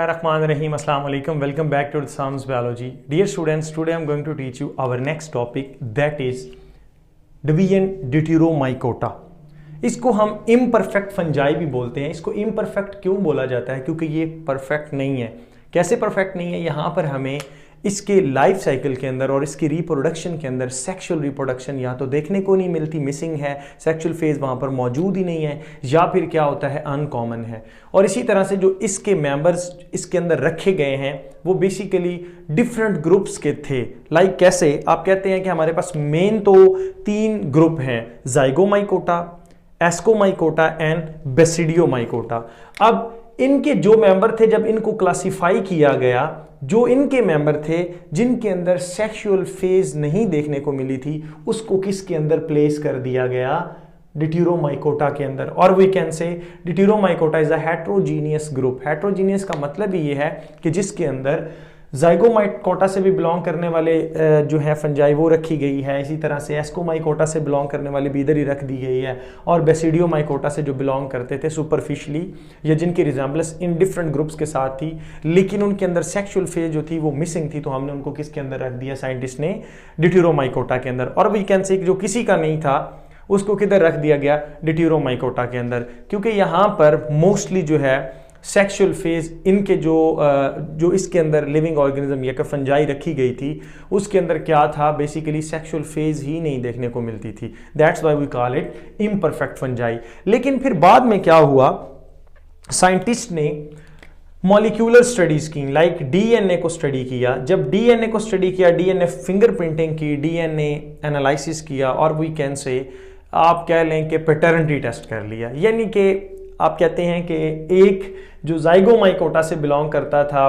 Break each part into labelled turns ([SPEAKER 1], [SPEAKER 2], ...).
[SPEAKER 1] Bismillahirrahmanirrahim. Assalamu alaikum. Welcome back to the Sounds Biology. Dear students, today I'm going to teach you our next topic, that is division Deuteromycota. इसको हम imperfect fungi भी बोलते हैं। इसको imperfect क्यों बोला जाता है? क्योंकि ये परफेक्ट नहीं है। कैसे परफेक्ट नहीं है? यहाँ पर हमें इसके लाइफ साइकिल के अंदर और इसकी रिप्रोडक्शन के अंदर सेक्सुअल रिप्रोडक्शन या तो देखने को नहीं मिलती, मिसिंग है, सेक्सुअल फेज वहाँ पर मौजूद ही नहीं है, या फिर क्या होता है, अनकॉमन है। और इसी तरह से जो इसके मेंबर्स इसके अंदर रखे गए हैं वो बेसिकली डिफरेंट ग्रुप्स के थे। लाइक कैसे? आप कहते हैं कि हमारे पास मेन तो 3 ग्रुप हैं, ज़ाइगोमाइकोटा, एस्कोमाइकोटा एंड बेसिडियोमाइकोटा। अब इनके जो मेंबर थे, जब इनको क्लासिफाई किया गया, जो इनके मेंबर थे जिनके अंदर सेक्सुअल फेज नहीं देखने को मिली थी, उसको किसके अंदर प्लेस कर दिया गया? ड्यूटेरोमाइकोटा के अंदर। और we can say Deuteromycota is a heterogeneous group. Heterogeneous का मतलब ये है कि जिसके अंदर ज़ाइगोमाइकोटा से भी बिलोंग करने वाले जो है फंजाई वो रखी गई है, इसी तरह से एस्कोमाइकोटा से बिलोंग करने वाली भी इधर ही रख दी गई है, और बेसिडियोमाइकोटा से जो बिलोंग करते थे सुपरफिशली या जिनकी रिजेंबलेंस इन डिफरेंट ग्रुप्स के साथ थी, लेकिन उनके अंदर सेक्सुअल फेज जो थी वो मिसिंग थी, तो हमने उनको किसके अंदर रख दिया? साइंटिस्ट ने ड्यूटेरोमाइकोटा के अंदर। और वी कैन से जो किसी का नहीं था उसको किधर रख दिया गया? ड्यूटेरोमाइकोटा के अंदर। क्योंकि यहाँ पर मोस्टली जो है सेक्सुअल फेज इनके जो इसके अंदर लिविंग ऑर्गेनिज्म या फंजाई रखी गई थी उसके अंदर क्या था? बेसिकली सेक्सुअल फेज ही नहीं देखने को मिलती थी। That's why we call it imperfect fungi. लेकिन फिर बाद में क्या हुआ? साइंटिस्ट ने मॉलिक्यूलर स्टडीज की, लाइक डीएनए को स्टडी किया। जब डीएनए को स्टडी किया, डीएनए फिंगरप्रिंटिंग की, डीएनए एनालिसिस किया, और वी कैन से आप कह लें कि पैटर्निटी टेस्ट कर लिया। यानी कि आप कहते हैं कि एक जो ज़ाइगोमाइकोटा से बिलोंग करता था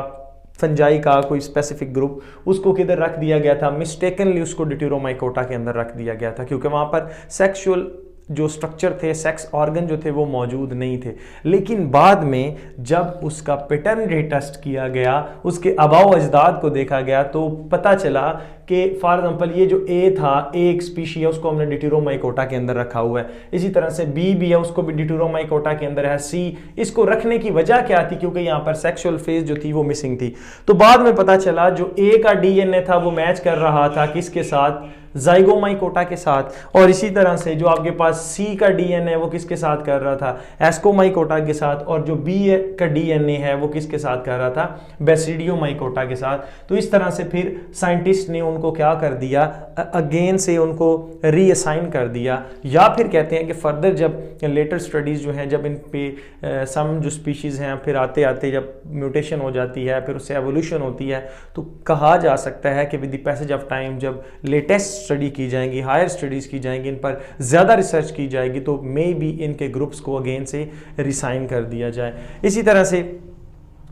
[SPEAKER 1] फंजाई का कोई स्पेसिफिक ग्रुप, उसको किधर रख दिया गया था? मिस्टेकनली उसको ड्यूटेरोमाइकोटा के अंदर रख दिया गया था, क्योंकि वहाँ पर सेक्सुअल जो स्ट्रक्चर थे, सेक्स ऑर्गन जो थे वो मौजूद नहीं थे। लेकिन बाद में जब उसका पैटर्निटी टेस्ट किया गया, उसके आबाओ अजदाद को देखा गया, तो पता चला कि फॉर एग्जांपल ये जो ए था, एक स्पीशी है, उसको हमने ड्यूटेरोमाइकोटा के अंदर रखा हुआ है। इसी तरह से बी भी है, उसको भी ड्यूटेरोमाइकोटा के अंदर है। सी, इसको रखने की वजह क्या थी? क्योंकि यहाँ पर सेक्सुअल फेज जो थी वो मिसिंग थी। तो बाद में पता चला जो ए का डीएनए था वो मैच कर रहा था किसके साथ? ज़ाइगोमाइकोटा के साथ। और इसी तरह से जो आपके पास सी का डीएनए वो किसके साथ कर रहा था? एस्कोमाइकोटा के साथ। और जो बी का डीएनए है वो किसके साथ कर रहा था? बेसिडियोमाइकोटा के साथ। तो इस तरह से फिर साइंटिस्ट ने उनको क्या कर दिया? अगेन से उनको रीअसाइन कर दिया। या फिर कहते हैं कि फर्दर जब लेटर स्टडीज जो हैं, जब इन पे सम जो स्पीशीज़ हैं फिर आते आते जब म्यूटेशन हो जाती है, फिर उससे एवोल्यूशन होती है, तो कहा जा सकता है कि with the passage of time जब लेटेस्ट स्टडी की जाएंगी, हायर स्टडीज की जाएंगी, इन पर ज़्यादा रिसर्च की जाएगी, तो मे बी इनके ग्रुप्स को अगेन से रिसाइन कर दिया जाए। इसी तरह से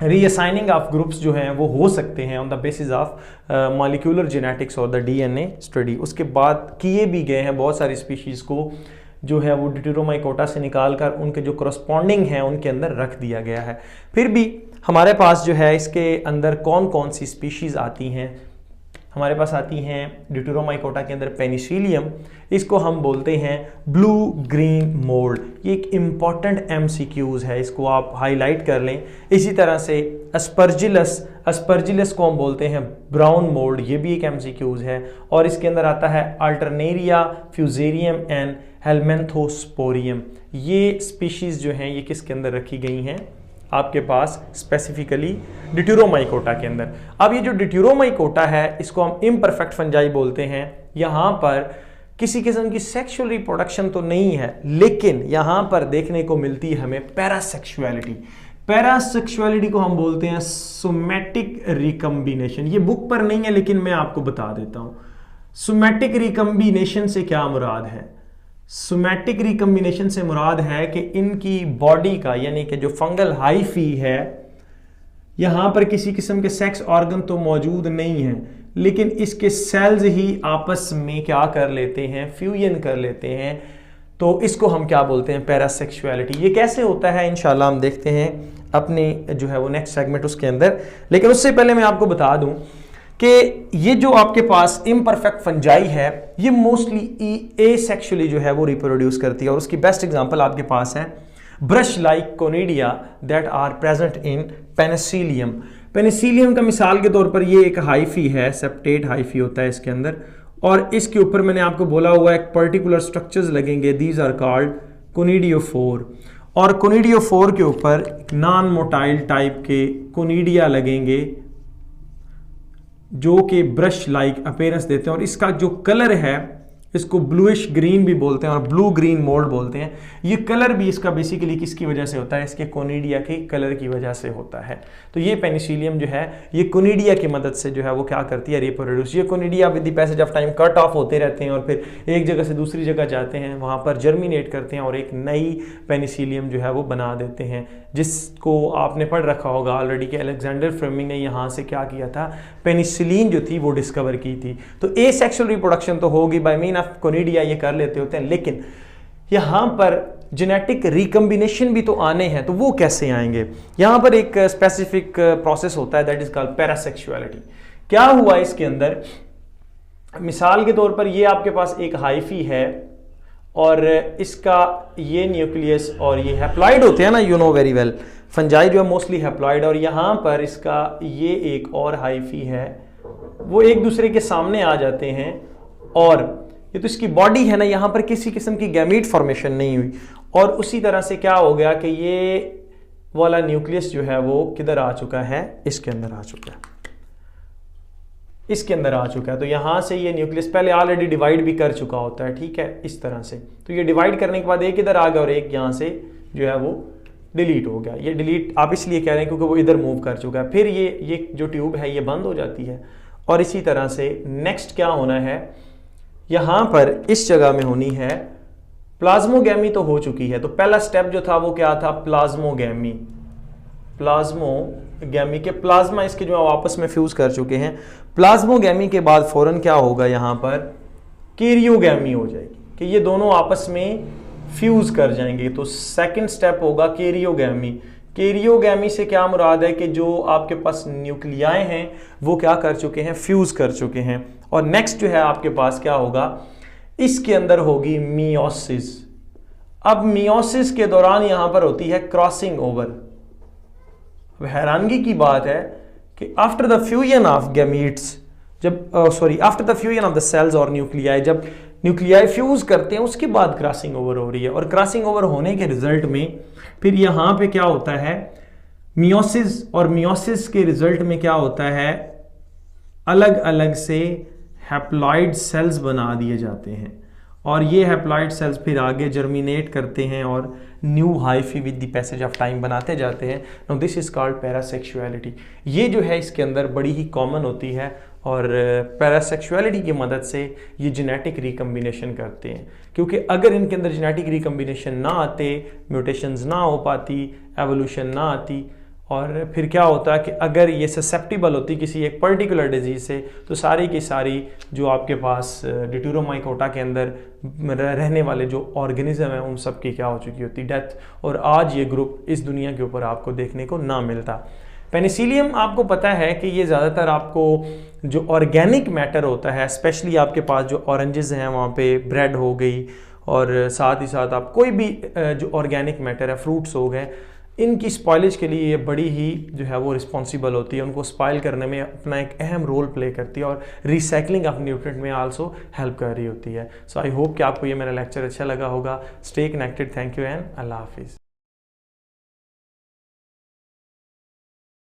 [SPEAKER 1] रीअसाइनिंग ऑफ ग्रुप्स जो हैं वो हो सकते हैं on the basis of molecular genetics और द डीएनए स्टडी। उसके बाद किए भी गए हैं बहुत सारी स्पीशीज़ को जो है वो ड्यूटेरोमाइकोटा से निकाल कर उनके जो करस्पॉन्डिंग हैं उनके अंदर रख दिया गया है। फिर भी हमारे पास जो है इसके अंदर कौन कौन सी स्पीशीज़ आती हैं? हमारे पास आती हैं ड्यूटेरोमाइकोटा के अंदर पेनिसिलियम, इसको हम बोलते हैं ब्लू ग्रीन मोल्ड। ये एक इम्पॉर्टेंट एमसीक्यूज़ है, इसको आप हाईलाइट कर लें। इसी तरह से अस्परजिलस, अस्परजिलस को हम बोलते हैं ब्राउन मोल्ड, ये भी एक एमसीक्यूज़ है। और इसके अंदर आता है अल्टरनेरिया, फ्यूजेरियम एंड हेलमेंथोस्पोरियम। ये स्पीशीज़ जो हैं ये किसके अंदर रखी गई हैं? आपके पास स्पेसिफिकली ड्यूटेरोमाइकोटा के अंदर। अब ये जो ड्यूटेरोमाइकोटा है इसको हम इम्परफेक्ट फंजाई बोलते हैं। यहाँ पर किसी किस्म की सेक्सुअल रिप्रोडक्शन तो नहीं है, लेकिन यहाँ पर देखने को मिलती है हमें पैरासेक्सुअलिटी। पैरासेक्सुअलिटी को हम बोलते हैं सोमैटिक रिकम्बिनेशन। ये बुक पर नहीं है लेकिन मैं आपको बता देता हूँ। सोमैटिक रिकम्बिनेशन से क्या मुराद है? सोमैटिक रिकम्बिनेशन से मुराद है कि इनकी बॉडी का, यानी कि जो फंगल हाइफी है, यहाँ पर किसी किस्म के सेक्स ऑर्गन तो मौजूद नहीं है, लेकिन इसके सेल्स ही आपस में क्या कर लेते हैं? फ्यूजन कर लेते हैं। तो इसको हम क्या बोलते हैं? पैरासेक्सुअलिटी। ये कैसे होता है इंशाल्लाह हम देखते हैं अपने जो है वो नेक्स्ट सेगमेंट उसके अंदर। लेकिन उससे पहले मैं आपको बता दूं कि ये जो आपके पास इम्परफेक्ट फंजाई है ये मोस्टली एसेक्सुअली जो है वो रिप्रोड्यूस करती है। और उसकी बेस्ट एग्जांपल आपके पास है brush like conidia that are present in penicillium. Penicillium का मिसाल के तौर पर ये एक हाइफी है, सेप्टेट हाइफी होता है इसके अंदर, और इसके ऊपर मैंने आपको बोला हुआ एक पर्टिकुलर स्ट्रक्चर्स लगेंगे, दीज आर कॉल्ड कोनिडियोफोर। और कोनिडियोफोर के ऊपर नॉन मोटाइल टाइप के कोनिडिया लगेंगे जो कि ब्रश लाइक अपीयरेंस देते हैं, और इसका जो कलर है इसको ब्लूइश ग्रीन भी बोलते हैं और ब्लू ग्रीन मोल्ड बोलते हैं। ये कलर भी इसका बेसिकली किसकी वजह से होता है, इसके कोनिडिया के कलर की वजह से होता है। तो ये पेनिसिलियम जो है ये कोनिडिया की मदद से जो है वो क्या करती है, रिप्रोड्यूस। ये conidia with the passage of time cut off होते रहते हैं और फिर एक जगह से दूसरी जगह जाते हैं, वहाँ पर जर्मिनेट करते हैं और एक नई पेनिसिलियम जो है वो बना देते हैं, जिसको आपने पढ़ रखा होगा ऑलरेडी कि अलेक्जेंडर फ्लेमिंग ने यहाँ से क्या किया था, पेनिसिलिन जो थी वो डिस्कवर की थी। तो एसेक्सुअल रिप्रोडक्शन तो होगी बाय मीन ऑफ कोनिडिया, ये कर लेते होते हैं, लेकिन यहां पर जेनेटिक रिकम्बिनेशन भी तो आने हैं, तो वो कैसे आएंगे। यहां पर एक स्पेसिफिक प्रोसेस होता है दैट इज कॉल्ड पैरासेक्सुअलिटी। क्या हुआ इसके अंदर, मिसाल के तौर पर ये आपके पास एक हाइफी है और इसका ये न्यूक्लियस और ये हैप्लॉइड होते हैं ना, you know very well, fungi जो है मोस्टली हैप्लॉइड, और यहां पर इसका ये एक और हाइफी है, वो एक दूसरे के सामने आ जाते हैं और ये तो इसकी बॉडी है ना, यहां पर किसी किस्म की गैमीट फॉर्मेशन नहीं हुई, और उसी तरह से क्या हो गया कि ये वाला न्यूक्लियस जो है वो किधर आ चुका है, इसके अंदर आ चुका है, इसके अंदर आ चुका है। तो यहां से ये न्यूक्लियस पहले ऑलरेडी डिवाइड भी कर चुका होता है, ठीक है, इस तरह से। तो ये डिवाइड करने के बाद एक इधर आ गया और एक यहां से जो है वो डिलीट हो गया। ये डिलीट आप इसलिए कह रहे हैं क्योंकि वो इधर मूव कर चुका है। फिर ये जो ट्यूब है ये बंद हो जाती है, और इसी तरह से नेक्स्ट क्या होना है, यहां पर इस जगह में होनी है प्लाज्मोगैमी। तो हो चुकी है, तो पहला स्टेप जो था वो क्या था, प्लाज्मोगैमी। प्लाज्मोगैमी के प्लाज्मा इसके जो आपस में फ्यूज कर चुके हैं। प्लाज्मोगैमी के बाद फौरन क्या होगा, यहां पर कैरियोगैमी हो जाएगी कि ये दोनों आपस में फ्यूज कर जाएंगे। तो सेकंड स्टेप होगा कैरियोगैमी। कैरियोगैमी से क्या मुराद है कि जो आपके पास न्यूक्लियाई हैं वो क्या कर चुके हैं, फ्यूज कर चुके हैं। और नेक्स्ट जो है आपके पास क्या होगा, इसके अंदर होगी मियोसिस। अब मियोसिस के दौरान यहां पर होती है क्रॉसिंग ओवर। अब हैरानगी की बात है कि after the fusion of gametes, after the fusion of the cells और न्यूक्लियाई, जब न्यूक्लियाई फ्यूज करते हैं उसके बाद क्रॉसिंग ओवर हो रही है, और क्रॉसिंग ओवर होने के रिजल्ट में फिर यहां पे क्या होता है, मियोसिस, और मियोसिस के रिजल्ट में क्या होता है, अलग अलग से हैप्लॉइड सेल्स बना दिए जाते हैं, और ये हैप्लॉइड सेल्स फिर आगे जर्मिनेट करते हैं और new hyphae with the passage of time बनाते जाते हैं। Now this is called parasexuality. ये जो है इसके अंदर बड़ी ही कॉमन होती है, और पैरासेक्सुअलिटी की मदद से ये जेनेटिक रिकम्बिनेशन करते हैं, क्योंकि अगर इनके अंदर जेनेटिक रिकम्बिनेशन ना आते, म्यूटेशंस ना हो पाती, एवोल्यूशन ना आती, और फिर क्या होता है कि अगर ये ससेप्टिबल होती किसी एक पर्टिकुलर डिजीज से, तो सारी की सारी जो आपके पास डिट्यूरोमाइकोटा के अंदर रहने वाले जो ऑर्गेनिज्म है उन सब की क्या हो चुकी होती, डेथ। और आज ये ग्रुप इस दुनिया के ऊपर आपको देखने को ना मिलता। पेनिसिलियम आपको पता है कि ये ज़्यादातर आपको जो ऑर्गेनिक मैटर होता है, स्पेशली आपके पास जो ऑरेंजेस हैं वहाँ पे ब्रेड हो गई, और साथ ही साथ आप कोई भी जो ऑर्गेनिक मैटर है, फ्रूट्स हो गए, इनकी स्पॉइलेज के लिए ये बड़ी ही जो है वो रिस्पॉन्सिबल होती है, उनको स्पॉइल करने में अपना एक अहम रोल प्ले करती है, और रिसाइकलिंग ऑफ न्यूट्रिएंट में आल्सो हेल्प कर रही होती है। सो आई होप कि आपको ये मेरा लेक्चर अच्छा लगा होगा। Stay connected, thank you and अल्लाह हाफिज़।